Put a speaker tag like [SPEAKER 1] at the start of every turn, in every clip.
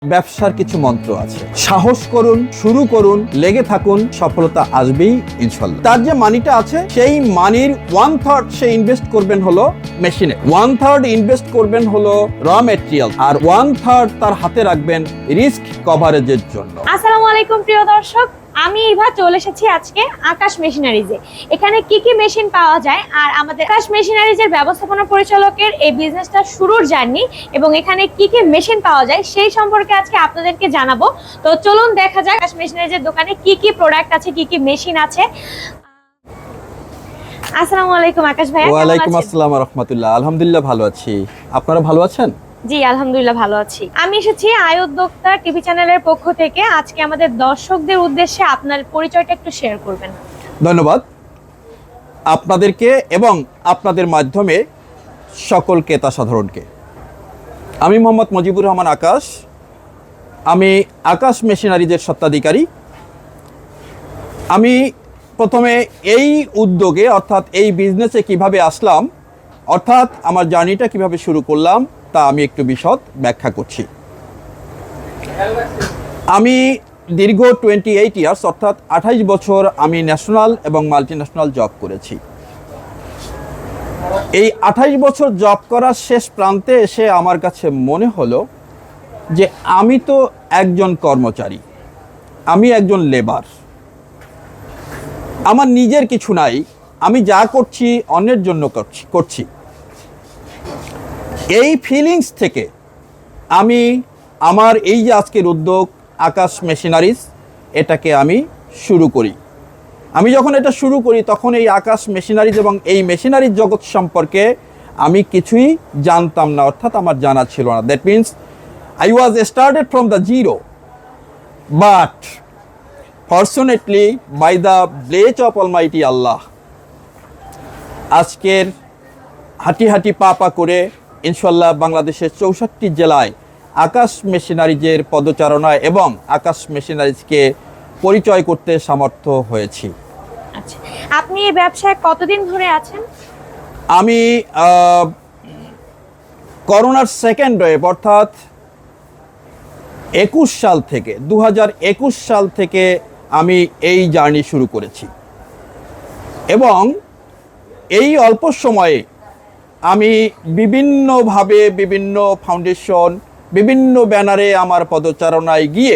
[SPEAKER 1] ব্যবসার কিছু মন্ত্র আছে। সাহস করুন, শুরু করুন, লেগে থাকুন, সফলতা আসবেই ইনশাল্লাহ। তার যে মানিটা আছে সেই মানির 1/3 সে ইনভেস্ট করবেন হলো মেশিনে, 1/3 ইনভেস্ট করবেন হলো র মেটেরিয়াল, আর 1/3 তার হাতে রাখবেন রিস্ক কভারেজের জন্য।
[SPEAKER 2] আসসালামু আলাইকুম প্রিয় দর্শক, আমি ইভা চলে এসেছি আজকে আকাশ মেশিনারিজে। এখানে কি কি মেশিন পাওয়া যায় আর আমাদের আকাশ মেশিনারিজের ব্যবস্থাপনা পরিচালকের এই বিজনেসটা শুরুর জার্নি এবং এখানে কি কি মেশিন পাওয়া যায় সেই সম্পর্কে আজকে আপনাদেরকে জানাবো। তো চলুন দেখা যাক আকাশ মেশিনারিজের দোকানে কি কি প্রোডাক্ট আছে, কি কি মেশিন আছে। আসসালামু আলাইকুম আকাশ ভাই।
[SPEAKER 1] ওয়ালাইকুম আসসালাম ওয়া রাহমাতুল্লাহ। আলহামদুলিল্লাহ ভালো আছি, আপনারা ভালো আছেন?
[SPEAKER 2] জি আলহামদুলিল্লাহ ভালো আছি। আমি এসেছি আয় উদ্যোক্তা টিভি চ্যানেলের পক্ষ থেকে। আজকে আমাদের দর্শকদের উদ্দেশ্যে আপনার পরিচয়টা একটু শেয়ার করবেন।
[SPEAKER 1] ধন্যবাদ আপনাদেরকে এবং আপনাদের মাধ্যমে সকল ক্রেতা সাধারণকে। আমি মোহাম্মদ মুজিবুর রহমান আকাশ, আমি আকাশ মেশিনারিজের স্বত্বাধিকারী। আমি প্রথমে এই উদ্যোগে অর্থাৎ এই বিজনেসে কিভাবে আসলাম, অর্থাৎ আমার জার্নিটা কিভাবে শুরু করলাম তা আমি একটু বিশদ ব্যাখ্যা করছি। আমি দীর্ঘ 28 ইয়ার্স অর্থাৎ 28 বছর আমি ন্যাশনাল এবং মাল্টিন্যাশনাল জব করেছি। এই 28 বছর জব করার শেষ প্রান্তে এসে আমার কাছে মনে হলো যে আমি তো একজন কর্মচারী, আমি একজন লেবার, আমার নিজের কিছু নাই, আমি যা করছি অন্যের জন্য করছি। এই ফিলিংস থেকে আমি আমার এই যে আজকের উদ্যোগ আকাশ মেশিনারিজ, এটাকে আমি শুরু করি। আমি যখন এটা শুরু করি তখন এই আকাশ মেশিনারিজ এবং এই মেশিনারিজ জগৎ সম্পর্কে আমি কিছুই জানতাম না, অর্থাৎ আমার জানা ছিল না। That means I was started from the zero, but fortunately by the bless of almighty Allah আজকের হাঁটি হাঁটি পা পা করে ইনশাল্লাহ বাংলাদেশের 64 জেলায় আকাশ মেশিনারিজের পদচারণায় এবং আকাশ মেশিনারিজকে পরিচয় করতে সামর্থ্য হয়েছি।
[SPEAKER 2] আচ্ছা, আপনি এই ব্যবসায় কতদিন ধরে আছেন?
[SPEAKER 1] আমি করোনার সেকেন্ড ওয়েভ অর্থাৎ 21 সাল থেকে 2021 সাল থেকে আমি এই জার্নি শুরু করেছি এবং এই অল্প সময়ে আমি বিভিন্নভাবে বিভিন্ন ফাউন্ডেশন, বিভিন্ন ব্যানারে আমার পদচারণায় গিয়ে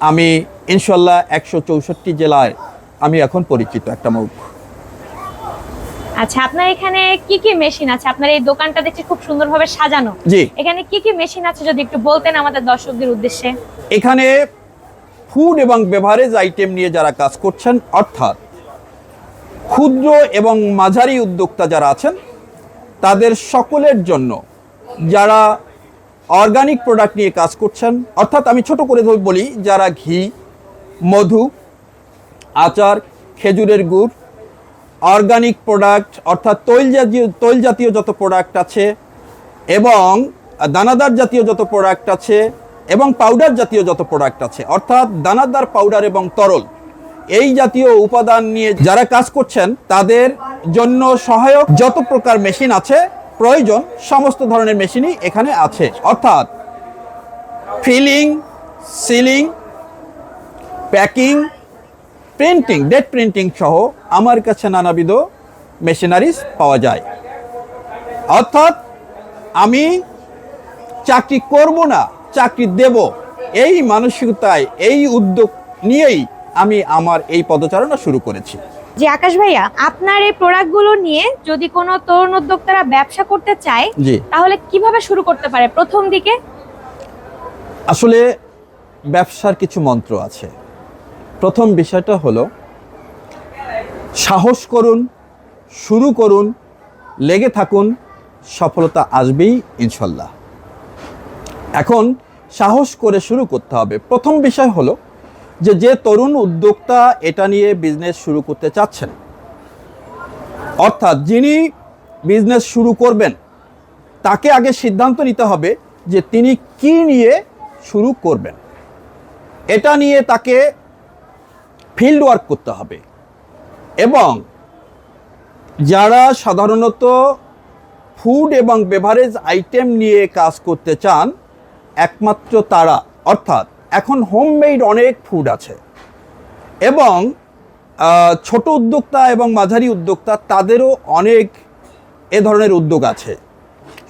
[SPEAKER 1] আমি ইনশাল্লাহ 164 জেলায় আমি এখন পরিচিত একটা মুখ।
[SPEAKER 2] আচ্ছা, আপনার এখানে কি কি মেশিন আছে? আপনার এই দোকানটা দেখছি খুব সুন্দরভাবে সাজানো।
[SPEAKER 1] জি,
[SPEAKER 2] এখানে কি কি মেশিন আছে যদি একটু বলতেন আমাদের দর্শকদের উদ্দেশ্যে।
[SPEAKER 1] এখানে ফুড এবং বেভারেজ আইটেম নিয়ে যারা কাজ করছেন, অর্থাৎ ক্ষুদ্র এবং মাঝারি উদ্যোক্তা যারা আছেন তাদের সকলের জন্য, যারা অর্গানিক প্রোডাক্ট নিয়ে কাজ করছেন, অর্থাৎ আমি ছোট করে বলি, যারা ঘি, মধু, আচার, খেজুরের গুড়, অর্গানিক প্রোডাক্ট অর্থাৎ তৈল জাতীয় যত প্রোডাক্ট আছে এবং দানাদার জাতীয় যত প্রোডাক্ট আছে এবং পাউডার জাতীয় যত প্রোডাক্ট আছে, অর্থাৎ দানাদার, পাউডার এবং তরল, এই জাতীয় উপাদান নিয়ে যারা কাজ করছেন তাদের জন্য সহায়ক যত প্রকার মেশিন আছে প্রয়োজন সমস্ত ধরনের মেশিনই এখানে আছে। অর্থাৎ filling, sealing, packing, printing, date printing সহ আমার কাছে নানাবিধ মেশিনারিজ পাওয়া যায়। অর্থাৎ আমি চাকরি করব না, চাকরি দেব, এই মানসিকতায়, এই উদ্যোগ নিয়েই আমি আমার এই পদচারণা শুরু করেছি।
[SPEAKER 2] জি আকাশ ভাইয়া, আপনার এই প্রোডাক্টগুলো নিয়ে যদি কোনো তরুণ উদ্যোক্তারা ব্যবসা করতে চায়
[SPEAKER 1] জি,
[SPEAKER 2] তাহলে কিভাবে শুরু করতে পারে প্রথম দিকে?
[SPEAKER 1] আসলে ব্যবসার কিছু মন্ত্র আছে। প্রথম বিষয়টা হলো সাহস করুন, শুরু করুন, লেগে থাকুন, সফলতা আসবেই ইনশাল্লাহ। এখন সাহস করে শুরু করতে হবে। প্রথম বিষয় হলো যে তরুণ উদ্যোক্তা এটা নিয়ে বিজনেস শুরু করতে চাচ্ছেন, অর্থাৎ যিনি বিজনেস শুরু করবেন তাকে আগে সিদ্ধান্ত নিতে হবে যে তিনি কি নিয়ে শুরু করবেন। এটা নিয়ে তাকে ফিল্ড ওয়ার্ক করতে হবে এবং যারা সাধারণত ফুড এবং বেভারেজ আইটেম নিয়ে কাজ করতে চান একমাত্র তারা, অর্থাৎ এখন হোমমেড অনেক ফুড আছে এবং ছোট উদ্যোক্তা এবং মাঝারি উদ্যোক্তা তাদেরও অনেক এ ধরনের উদ্যোগ আছে।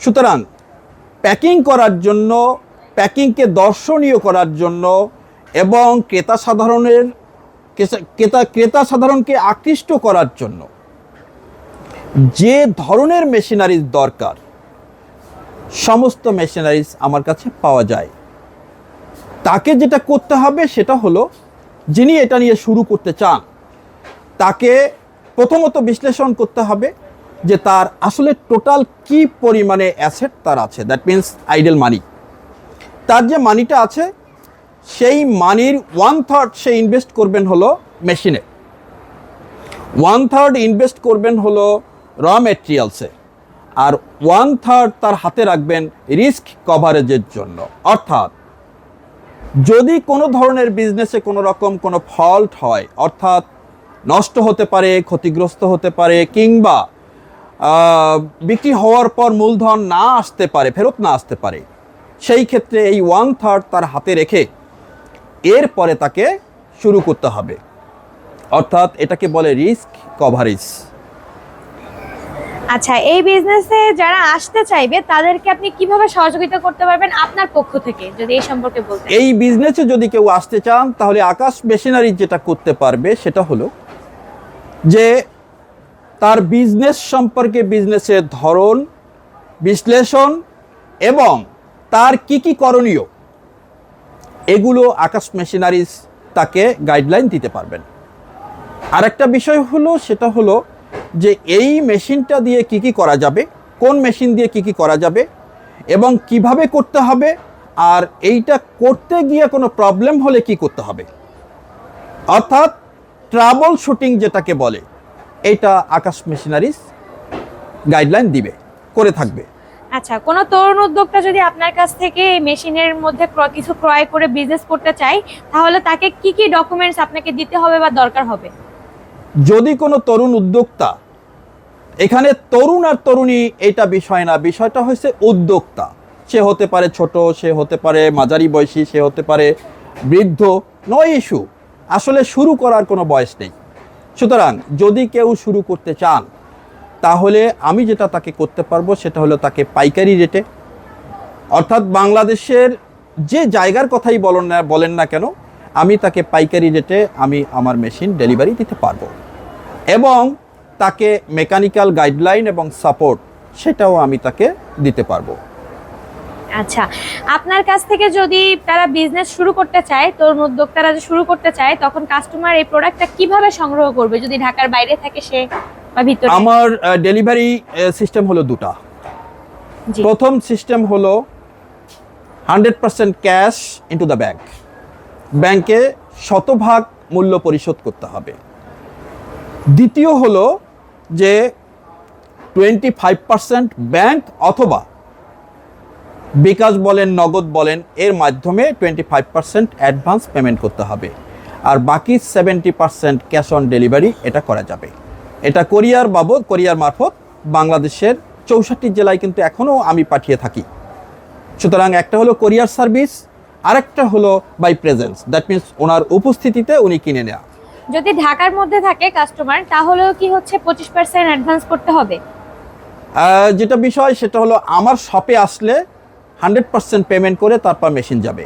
[SPEAKER 1] সুতরাং প্যাকিং করার জন্য, প্যাকিংকে দর্শনীয় করার জন্য এবং ক্রেতা সাধারণকে আকৃষ্ট করার জন্য যে ধরনের মেশিনারিজ দরকার সমস্ত মেশিনারিজ আমার কাছে পাওয়া যায়। তাকে যেটা করতে হবে সেটা হলো, যিনি এটা নিয়ে শুরু করতে চান তাকে প্রথমত বিশ্লেষণ করতে হবে যে তার আসলে টোটাল কি পরিমাণে অ্যাসেট তার আছে, দ্যাট মিন্স আইডেল মানি। তার যে মানিটা আছে সেই মানির 1/3 সে ইনভেস্ট করবেন হলো মেশিনে, 1/3 ইনভেস্ট করবেন হলো র মেটেরিয়ালসে, আর 1/3 তার হাতে রাখবেন রিস্ক কভারেজের জন্য। অর্থাৎ যদি কোনো ধরনের বিজনেসে কোনো রকম কোনো ফল্ট হয়, অর্থাৎ নষ্ট হতে পারে, ক্ষতিগ্রস্ত হতে পারে, কিংবা বিক্রি হওয়ার পর মূলধন না আসতে পারে, ফেরত না আসতে পারে, সেই ক্ষেত্রে এই 1/3 তার হাতে রেখে এরপরে তাকে শুরু করতে হবে। অর্থাৎ এটাকে বলে রিস্ক কভারেজ।
[SPEAKER 2] আচ্ছা, এই বিজনেসে যারা আসতে চাইবে তাদেরকে আপনি কিভাবে সহযোগিতা করতে পারবেন আপনার পক্ষ থেকে, যদি এই সম্পর্কে বলতেন।
[SPEAKER 1] এই বিজনেসে যদি কেউ আসতে চান তাহলে আকাশ মেশিনারি যেটা করতে পারবে সেটা হলো যে তার বিজনেস সম্পর্কে, বিজনেসের ধরন, বিশ্লেষণ এবং তার কি কি করণীয়, এগুলো আকাশ মেশিনারিজ তাকে গাইডলাইন দিতে পারবেন। আরেকটা বিষয় হলো, সেটা হলো যে এই মেশিনটা দিয়ে কি কি করা যাবে, কোন মেশিন দিয়ে কি কি করা যাবে এবং কিভাবে করতে হবে, আর এইটা করতে গিয়ে কোনো প্রবলেম হলে কি করতে হবে, অর্থাৎ ট্রাবল শুটিং যেটাকে বলে, এটা আকাশ মেশিনারিজ গাইডলাইন দিবে, করে থাকবে।
[SPEAKER 2] আচ্ছা, কোনো তরুণ উদ্যোক্তা যদি আপনার কাছ থেকে এই মেশিনের মধ্যে কিছু ক্রয় করে বিজনেস করতে চায়, তাহলে তাকে কি কি ডকুমেন্টস আপনাকে দিতে হবে বা দরকার হবে?
[SPEAKER 1] যদি কোনো তরুণ উদ্যোক্তা, এখানে তরুণ আর তরুণী এটা বিষয় না, বিষয়টা হচ্ছে উদ্যোক্তা। সে হতে পারে ছোট, সে হতে পারে মাঝারি বয়সী, সে হতে পারে বৃদ্ধ, নো ইস্যু। আসলে শুরু করার কোনো বয়স নেই। সুতরাং যদি কেউ শুরু করতে চান তাহলে আমি যেটা তাকে করতে পারবো সেটা হলো তাকে পাইকারি রেটে, অর্থাৎ বাংলাদেশের যে জায়গার কথাই বলেন না কেন, আমি তাকে পাইকারি রেটে আমি আমার মেশিন ডেলিভারি দিতে পারবো এবং তাকে মেকানিক্যাল গাইডলাইন এবং সাপোর্ট সেটাও আমি তাকে দিতে পারবো।
[SPEAKER 2] আচ্ছা, আপনার কাছ থেকে যদি তারা বিজনেস শুরু করতে চায়, তরুণ উদ্যোক্তারা যে শুরু করতে চায়, তখন কাস্টমার এই প্রোডাক্টটা কিভাবে সংগ্রহ করবে, যদি ঢাকার বাইরে থাকে সে বা ভিতরে?
[SPEAKER 1] আমার ডেলিভারি সিস্টেম হলো দুটা।
[SPEAKER 2] জি।
[SPEAKER 1] প্রথম সিস্টেম হলো 100% ক্যাশ ইনটু দ্য ব্যাংক, ব্যাংকে শতভাগ মূল্য পরিশোধ করতে হবে। দ্বিতীয় হলো যে 25% ব্যাংক অথবা বিকাশ বলেন, নগদ বলেন, এর মাধ্যমে 25% অ্যাডভান্স পেমেন্ট করতে হবে, আর বাকি 70% ক্যাশ অন ডেলিভারি এটা করা যাবে। এটা কোরিয়ার মারফত বাংলাদেশের 64 জেলায় কিন্তু এখনও আমি পাঠিয়ে থাকি। সুতরাং একটা হলো কোরিয়ার সার্ভিস, আরেকটা হলো বাই প্রেজেন্স, দ্যাট মিন্স ওনার উপস্থিতিতে উনি কিনে নেওয়া।
[SPEAKER 2] যদি ঢাকার মধ্যে থাকে কাস্টমার, তাহলেও কি হচ্ছে 25% অ্যাডভান্স করতে হবে?
[SPEAKER 1] যেটা বিষয় সেটা হলো আমার শপে আসলে 100% পেমেন্ট করে তারপর মেশিন যাবে।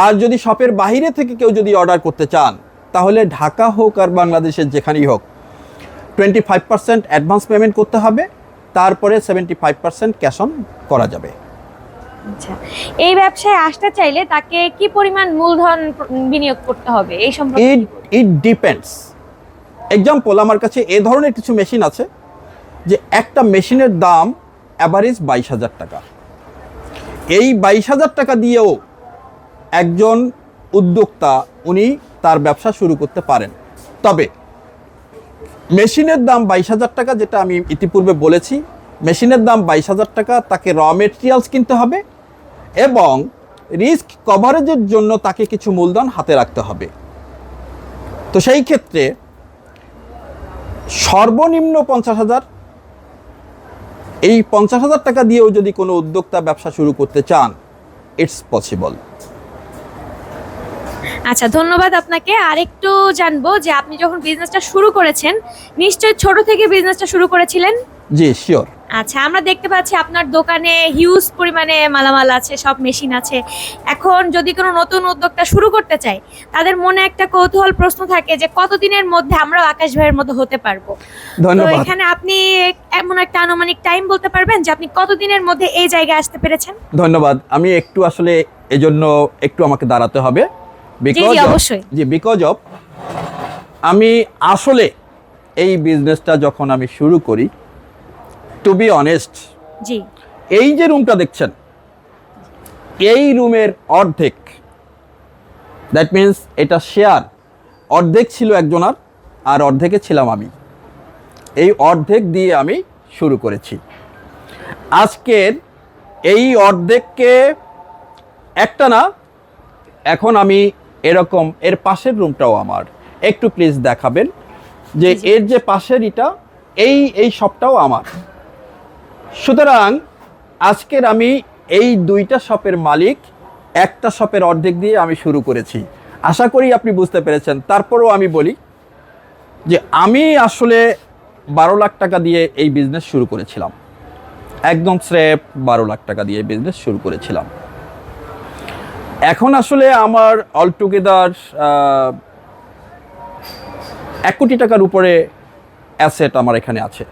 [SPEAKER 1] আর যদি শপের বাইরে থেকে কেউ যদি অর্ডার করতে চান তাহলে ঢাকা হোক আর বাংলাদেশের যেখানেই হোক 25% অ্যাডভান্স পেমেন্ট করতে হবে, তারপরে 75% ক্যাশ অন করা যাবে।
[SPEAKER 2] আচ্ছা, এই ব্যবসায় আসতে চাইলে তাকে কি পরিমাণ মূলধন বিনিয়োগ করতে হবে এই সম্পর্কে?
[SPEAKER 1] It depends. এক্সাম্পল, আমার কাছে এ ধরনের কিছু মেশিন আছে যে একটা মেশিনের দাম অ্যাভারেজ 22,000 টাকা। এই 22,000 টাকা দিয়েও একজন উদ্যোক্তা উনি তার ব্যবসা শুরু করতে পারেন। তবে মেশিনের দাম 22,000 টাকা, যেটা আমি ইতিপূর্বে বলেছি, মেশিনের দাম 22,000 টাকা, তাকে র মেটেরিয়ালস কিনতে হবে এবং রিস্ক কভারেজের জন্য তাকে কিছু মূলধন হাতে রাখতে হবে। তো সেই ক্ষেত্রে সর্বনিম্ন 50,000, এই 50,000 টাকা দিয়েও যদি কোনো উদ্যোক্তা ব্যবসা শুরু করতে চান ইটস পসিবল।
[SPEAKER 2] আচ্ছা, ধন্যবাদ আপনাকে। আর একটু জানবো যে আপনি যখন বিজনেসটা শুরু করেছেন, নিশ্চয়ই ছোট থেকে বিজনেসটা শুরু করেছিলেন?
[SPEAKER 1] জি, শিওর।
[SPEAKER 2] আচ্ছা, আমরা দেখতে পাচ্ছি আপনার দোকানে হিউজ পরিমাণে মালামাল আছে, সব মেশিন আছে। এখন যদি কোনো নতুন উদ্যোক্তা শুরু করতে চায়, তাদের মনে একটা কৌতূহল প্রশ্ন থাকে যে কতদিনের মধ্যে আমরা আকাশ ভাইয়ের মতো হতে পারবো। তো
[SPEAKER 1] ধন্যবাদ।
[SPEAKER 2] এখানে আপনি এমন একটা আনুমানিক টাইম বলতে পারবেন যে আপনি কতদিনের মধ্যে এই জায়গায় আসতে পেরেছেন?
[SPEAKER 1] ধন্যবাদ। আমি একটু আসলে এজন্য একটু আমাকে দাঁড়াতে হবে।
[SPEAKER 2] অবশ্যই।
[SPEAKER 1] বিকজ অফ আমি আসলে এই বিজনেসটা যখন আমি শুরু করি, টু বি অনেস্ট,
[SPEAKER 2] জি,
[SPEAKER 1] এই যে রুমটা দেখছেন, এই রুমের অর্ধেক, দ্যাট মিন্স এটা শেয়ার, অর্ধেক ছিল একজনার আর অর্ধেকে ছিলাম আমি। এই অর্ধেক দিয়ে আমি শুরু করেছি। আজকের এই অর্ধেককে একটা না, এখন আমি এরকম এর পাশের রুমটাও আমার, একটু প্লিজ দেখাবেন যে এর যে পাশের এটা, এই শপটাও আমার। সুতরাং আজকের আমি এই দুইটা শপের মালিক, একটা শপের অর্ধেক দিয়ে আমি শুরু করেছি। আশা করি আপনি বুঝতে পেরেছেন। তারপরেও আমি বলি যে আমি আসলে 12 লাখ টাকা দিয়ে এই বিজনেস শুরু করেছিলাম, একদম স্রেফ 12 লাখ টাকা দিয়ে বিজনেস শুরু করেছিলাম। এখন আসলে আমার অল টুগেদার 1 কোটি টাকার উপরে অ্যাসেট আমার এখানে আছে।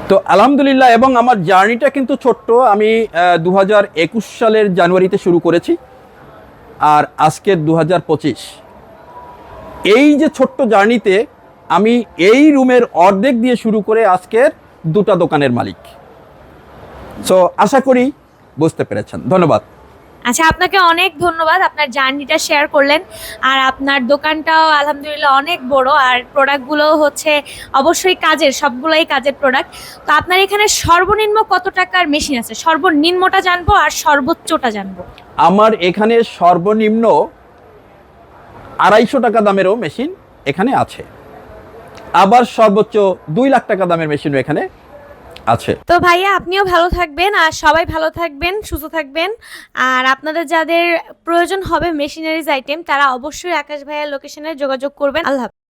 [SPEAKER 1] তো আলহামদুলিল্লাহ, এবং আমার জার্নিটা কিন্তু ছোট্ট। আমি 2021 সালের জানুয়ারিতে শুরু করেছি, আর আজকের 2025। এই যে ছোট্ট জার্নিতে আমি এই রুমের অর্ধেক দিয়ে শুরু করে আজকের 2টা দোকানের মালিক। সো আশা করি বুঝতে পেরেছেন। ধন্যবাদ।
[SPEAKER 2] আচ্ছা, আপনাকে অনেক ধন্যবাদ, আপনার জার্নিটা শেয়ার করলেন। আর আপনার দোকানটাও আলহামদুলিল্লাহ অনেক বড়, আর প্রোডাক্টগুলো হচ্ছে অবশ্যই কাজের, সবগুলোই কাজের প্রোডাক্ট। তো আপনার এখানে সর্বনিম্ন কত টাকার মেশিন আছে? সর্বনিম্নটা জানবো আর সর্বোচ্চটা জানবো।
[SPEAKER 1] আমার এখানে সর্বনিম্ন 250 টাকা দামেরও মেশিন এখানে আছে, আবার সর্বোচ্চ 2 লাখ টাকা দামের মেশিনও এখানে আছে।
[SPEAKER 2] তো ভাইয়া, আপনিও ভালো থাকবেন আর সবাই ভালো থাকবেন, সুস্থ থাকবেন। আর আপনাদের যাদের প্রয়োজন হবে মেশিনারিজ আইটেম, তারা অবশ্যই আকাশ ভাইয়ার লোকেশনে যোগাযোগ করবেন। আল্লাহ হাফেজ।